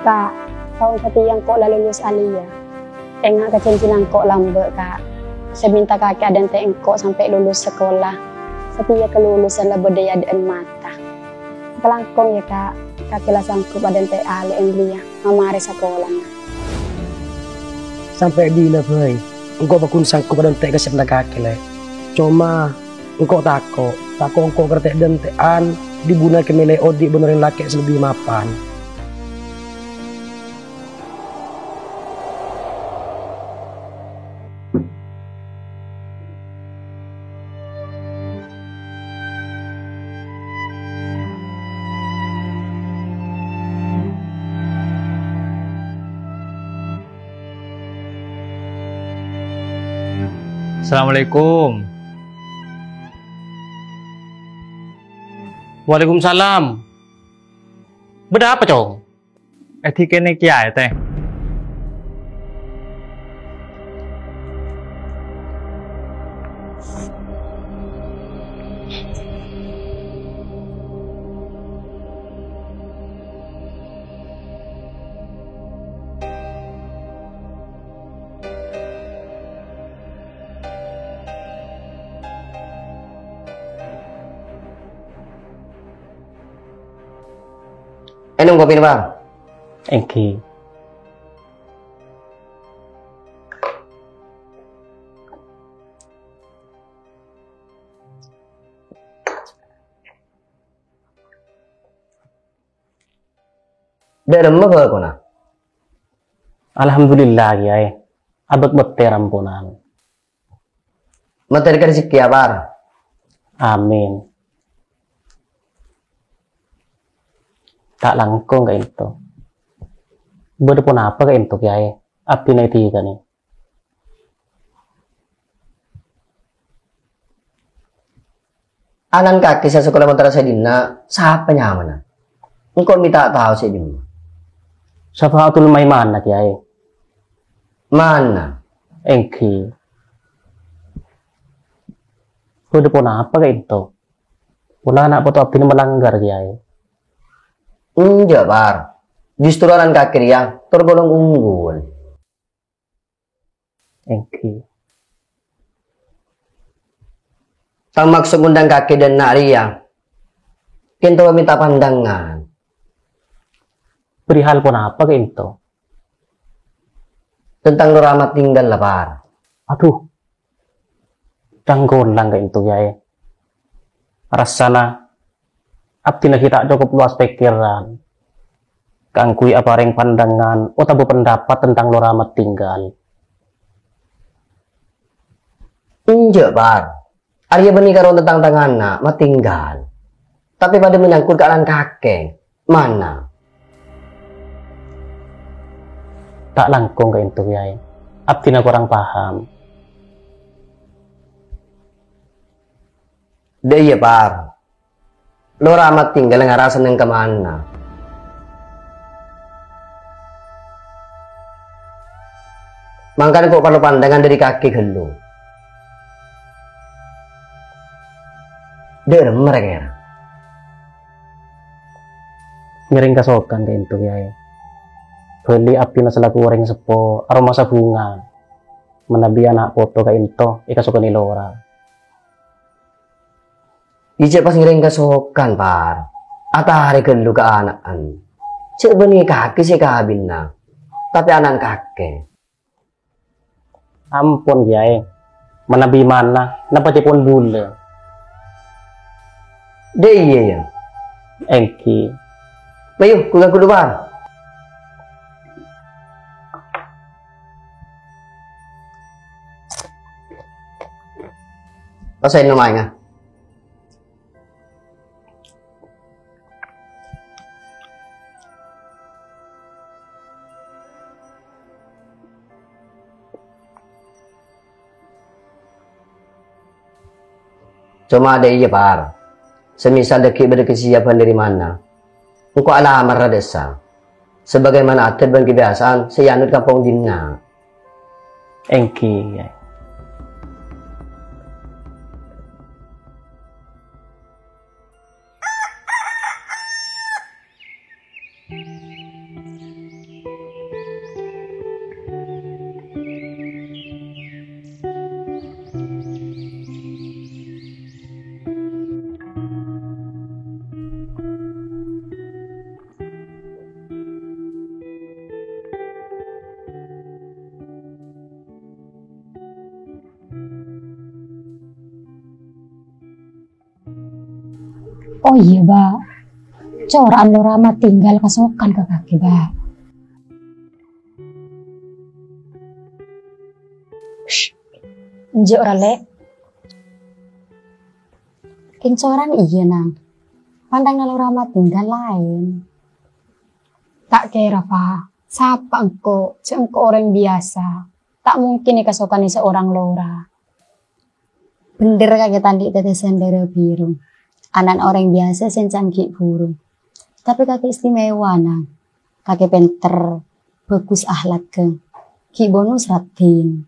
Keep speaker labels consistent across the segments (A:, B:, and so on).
A: Kak, tahun ketiga kok lalu lulus alia. Tengah kecincinan kok lambat Kak. Saya minta kakek dan tengkok sampai lulus sekolah. Setia kelulusan lah berdaya dan mata. Kelangkong ya Kak, kakek lah sanggup ada teh ali yang belia, mama hari sekolah.
B: Sampai bila boy, engkau bakun sanggup dan teh kasih kakek le. Cuma engkau tako engkau kertek dan tean dibuna kemele odi benerin laki selebih mapan.
C: Assalamualaikum.
D: Waalaikumsalam. Beda apa cong?
C: Thi kene kiai teh.
B: Minum kopi nih bang.
D: Engki.
B: Udah remuk ke kona?
D: Alhamdulillah kiai. Abek bete rampunan.
B: Materi rezeki apa?
D: Amin. Tak langkung ke itu. Berde pun apa ke itu kiai? Abdi na tiga nih.
B: Anan kaki sa sekolah motor saya dina, siapa nyaman? Engkau minta tahu saya dina.
D: Syafatul Maimanah kiai.
B: Mana?
D: Engki. Berde pun apa ke itu? Pula anak foto abdi melanggar kiai.
B: Enggak bar. Justru anan kaki yang tergolong unggul.
D: Engki.
B: Tang maksud undang kaki dan nak ria. Kinto minta pandangan.
D: Perihal pun apa ke itu?
B: Tentang lu rahmat tinggal lah bar.
D: Aduh. Tanggolang ke itu kiai. Rasana abdi na kita cukup luas pikiran. Kangkui apa ring pandangan atau berpendapat tentang lo rahmat tinggal.
B: Enggak bar. Arya benih karo tentang tangan mah tinggal. Tapi pada menyangkut ke anan kakek. Mana?
D: Tak langkung ke itu kiai. Abdi na kurang paham.
B: Dia iya bar. Lo rahmat tinggal ngarasan yang kemana? Makanya kok perlu pandangan dari kaki ke lu. Dia mereka.
D: Ngiring kasokan ke itu kiai. Beli abdi na selaku orang sepo aroma bunga. Menabi anak foto ke itu ikasokan ilora.
B: Ijek pas ngiring kasokan par. Atahari ke lu ke anakan. Cek benih kaki sih kabin na. Tapi anak kakek.
D: Ampun kiai. Menabi mana? Napa cepon bule?
B: Dia iya ya.
D: Engki.
B: Bayu, kuda kudu bar. Pasain namanya. Cuma ada iya par. Semisal deki berkesiapan dari mana. Engkau alamar desa. Sebagaimana adat dan kebiasaan seyanut kampung dina.
D: Engki.
A: Oh iya, Ba. Coran lo Rama tinggal kasokan ke kaki, Ba. Shh. Nje ora lek. Kincoran iya nang. Pandang lo Rama tinggal lain. Tak kira, Pak. Siapa engkau? Engkau orang biasa. Tak mungkin kasokan seorang lora. Bener kaki tandi tetesan dari biru. Anak orang biasa sencangkik burung. Tapi kaki istimewa nang. Kaki penter. Bagus ahlak ke. Ki bonus ratin.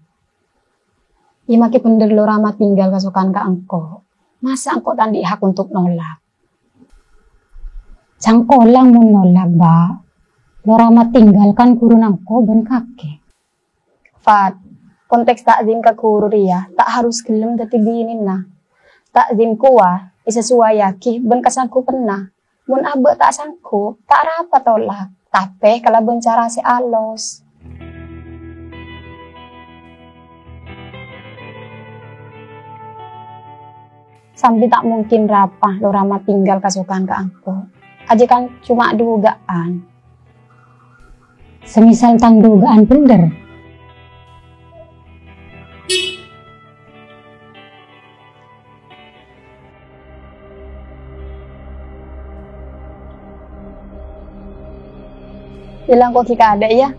A: Ima ki bener lo Rama tinggal kasokan ke engkau. Masa engkau tandi hak untuk nolak? Cangkolang mau nolak, Ba. Lo Rama tinggalkan guru nangko ben kake. Fat, konteks takzim ke guru dia, tak harus gelem dadi binin nah. Takzim kuah, sesuai yaki ben kasangku pernah. Mun abe tak sangku, tak rapat tolak. Tapi kalau bencara si alos. Sampai tak mungkin rapah lo Rama tinggal kasukan ke angko. Aja kan cuma dugaan. Semisal tang dugaan bener. Bilang kok Kika ada ya?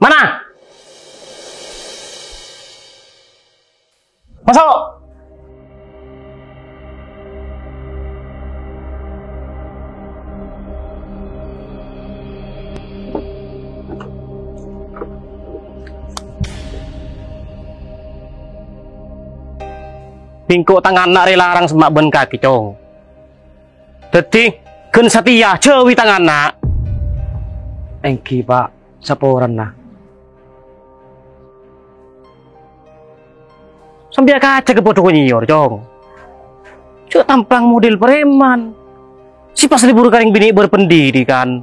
D: Mana? Masuk. Bingkuk tangan nak larang semak ben kaki cong. Dadi gen setia jewi tangan nak. Engki Pak, saporan nah. Sampai kaca ke bodoh nyior cong. Cuk tampang model preman. Si pas libur karing bini berpendidikan.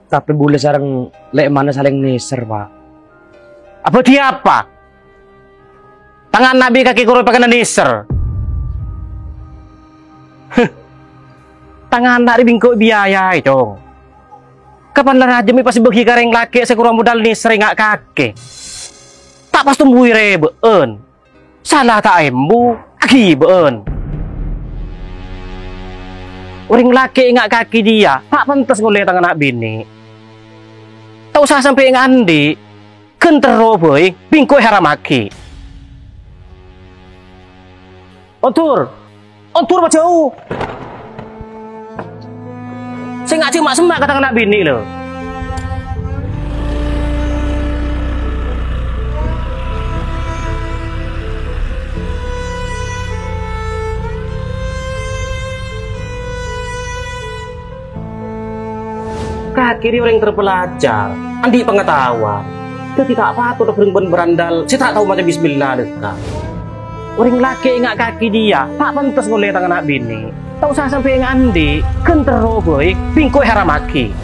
D: Tapi boleh sarang lek mana saling neser Pak. Apa dia apa? Tangan nabi kaki kurang pakai neser. Tangan nak bingkuk biaya cong. Kapan lah raja mi pasti bagi kareng laki sekurang modal nih sering ngak kake. Tak pas tumbuh reben. Salah tak embu aki ben. Orang laki ngak kaki dia tak pantas ngoleh tangan nak bini. Tak usah sampai ngandi. Kentero boy bingkuk haramaki. Ontur apa jauh? Saya nggak cuma semak kata anak bini loh. Kaki dia orang terpelajar, andi pengetahuan. Dia tidak patut berben berandal. Saya tak tahu macam Bismillah dekat. Orang laki ingat kaki dia, tak pantas ngoleh tangan anak bini. Tak usah sampai ngandi, kentero boy, bingkuk haramaki.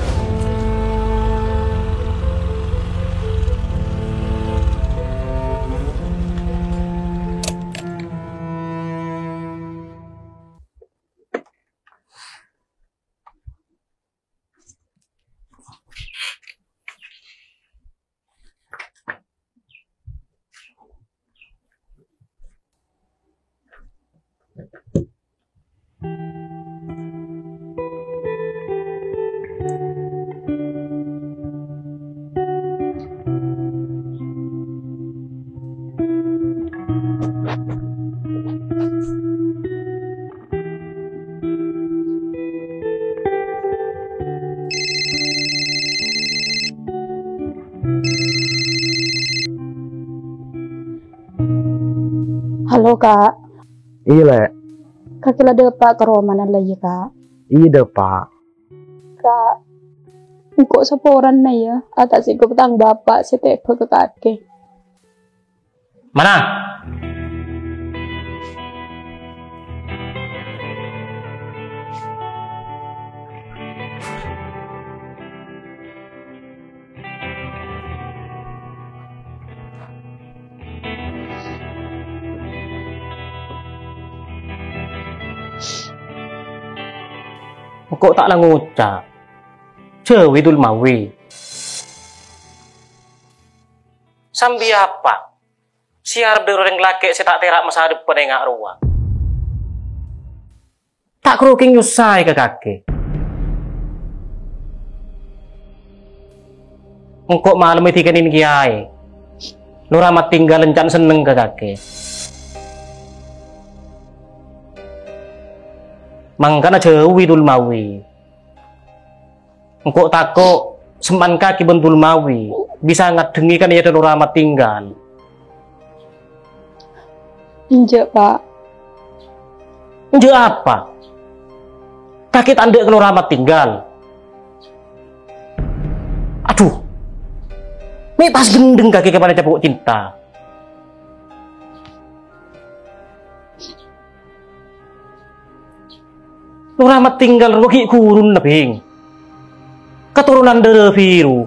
A: Halo kak,
E: Iya le,
A: kaki lada pak ke rumah mana lagi kak?
E: iya deh pak.
A: Kak, kok seporan na ya? Atas ikut petang bapak setiap ke kaki.
D: Mana? Kok tak lang ngucap? Cewidul mawi. Sambil apa? Siar beroreng laki saya tak terak masa depan dengan ruang. Tak keruking nyusai ke kaki. Engkau malam itu kanin kiai. Nuramat tinggal lencan seneng ke kaki. Mangkana jauh idul mawi. Engkau takut seman kaki bentul mawi bisa ngadengi kan ya nuramat tinggal.
A: Injek pak.
D: Injek apa? Kaki tanda ke nuramat tinggal. Aduh. Mitas gendeng kaki kepada capuk cinta. Nuramat tinggal rugi kurun lebih. Keturunan dere biru.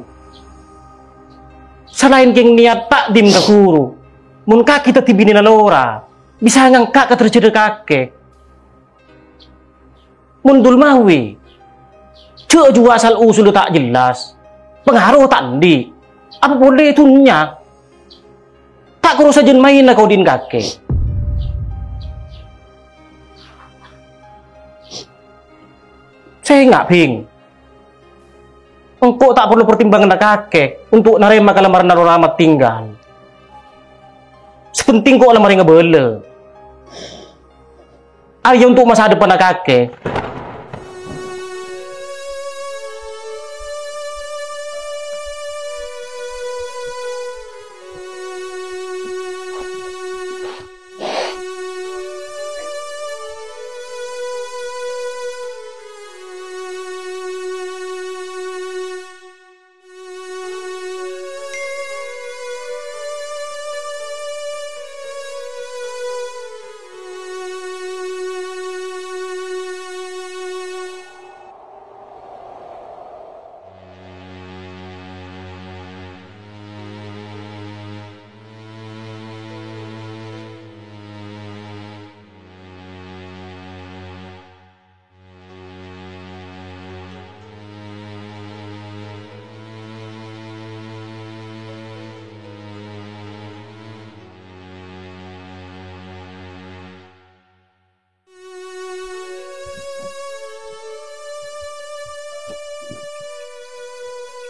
D: Selain geng niat takdim ke guru. Mun kaki teti bini nalora. Bisa ngangkat ke terjede kakek. Mundul mawi. Cek juga asal usul tak jelas. Pengaruh tak di. Apa boleh itunya? Tak kurus saja main lah kau din kakek. Saya nggak ping. Engkau tak perlu pertimbangan kakek untuk nerima lamaran naramat tinggal. Sepenting kok lamaran ngebele. Ayo untuk masa depan kakek.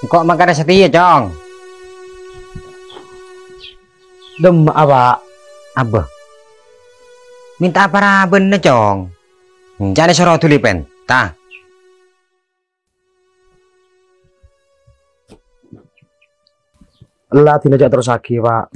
F: Kok makan setia, Cong?
E: Dem apa?
F: Abah. Minta apa raben na, Cong? Jadi suruh tulipen, ta?
E: Lah tinajak terus lagi pak.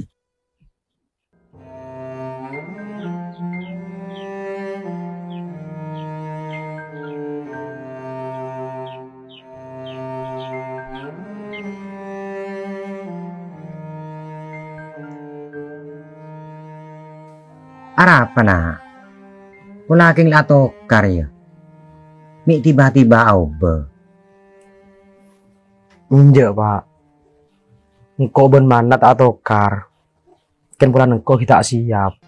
F: Apa na? Kulaking lato karya. Mi tiba-tiba auba.
E: Injek pak. Engkau ben manat atau kar. Kan pulang engkau kita siap.